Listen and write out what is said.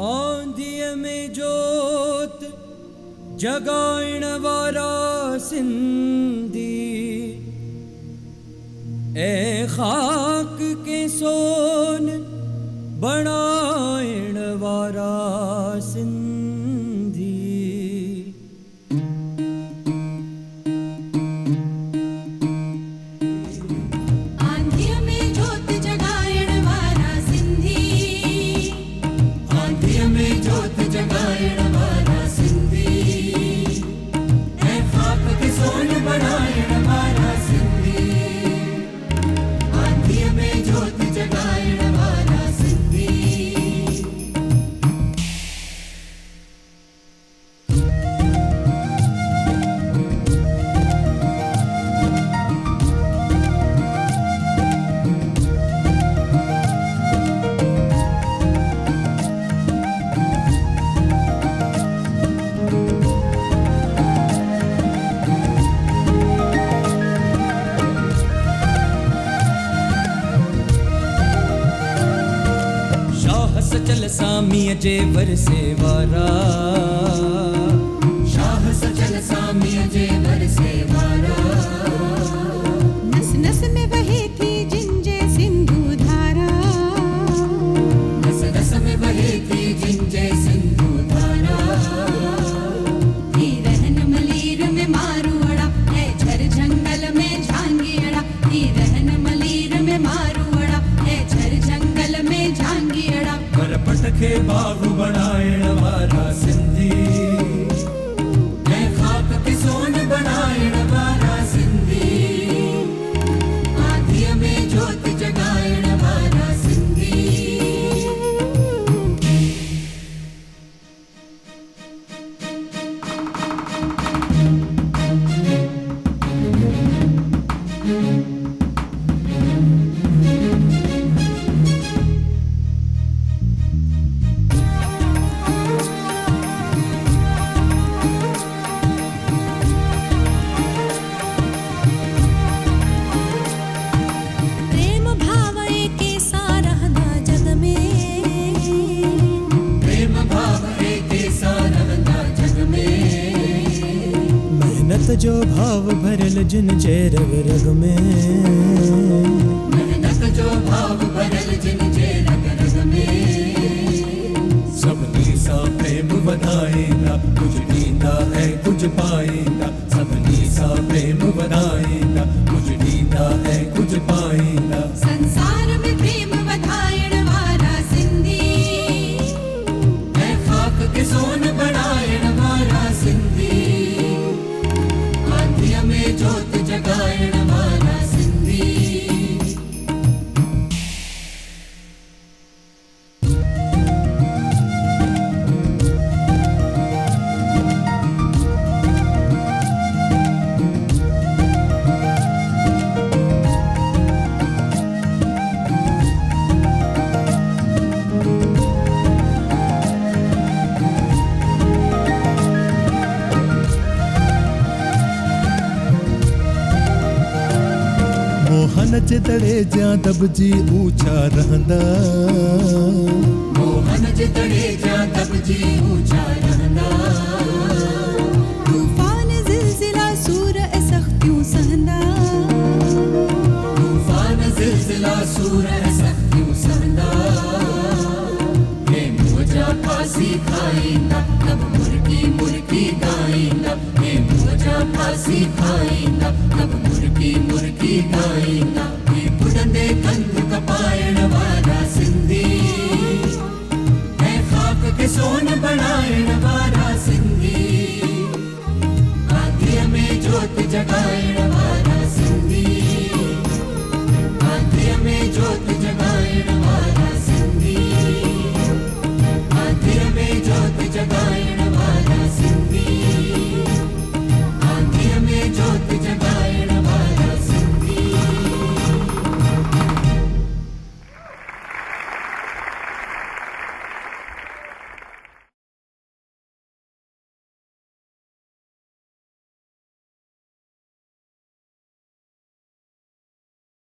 आंधिया में जोत जगाइण वारा सिंधी, ए खाक के सोन बनाइण वारा सिंधी। आंधिया में जोत जगाइण वारा सिंधी, आंधिया में जोत जगाइण वारा सिंधी, ए खाक के सोन बनाइण वारा सिंधी। आंधिया में जोत जगाइण वारा सिंधी। सचल सामीअ जे वरसे वारा, शाह सचल सामीअ जे वरसे वारा। नस नस में बहे थी जिंजे सिंधु धारा, नस नस में बहे थी जिंजे सिंधु धारा। थी रहन मलीर में मारुअड़ा, है झर जंगल में झांगियड़ा। थी रहन मलीर में मारुअड़ा, है झर जंगल में झांगियड़ा। पटके बाबू बनाइण वारा सिंधी, मैं खाक के सोन बनाइण वारा सिंधी। आंधिया में जोत जगाइण वारा सिंधी। मेहनत जो भाव भरल जिन जे रग रग में, मेहनत जो भाव भरल जिन जे रग रग में। सबनी सा प्रेम वधाईंदा, कुछ ॾींदा है कुछ पाईंदा। सबनी सा प्रेम वधाईंदा, कुछ ॾींदा है कुछ पाईंदा। संसार में प्रेम वधाइण वारा सिंधी, मैं खाक के सोन बनाइण वारा सिंधी। आंधिया में जोत जगाइण वारा सिंधी। मोहन जे दड़े जा दबजी ऊंचा रहंदा, मोहन जे दड़े जा दबजी ऊंचा रहंदा। तूफान जिलजिला सूर ए सख्तियों सहंदा, तूफान जिलजिला सूर ए सख्तियों सहंदा। हे मोजा फांसी खाईंदा, तब मुर्गी मुर्गी गाईंदा। हे मोजा फांसी खाईंदा, तब मुर्गी मुर्गी गाईंदा। हे बुलंदे कंध कपाइण वारा सिंधी, मैं खाक के सोन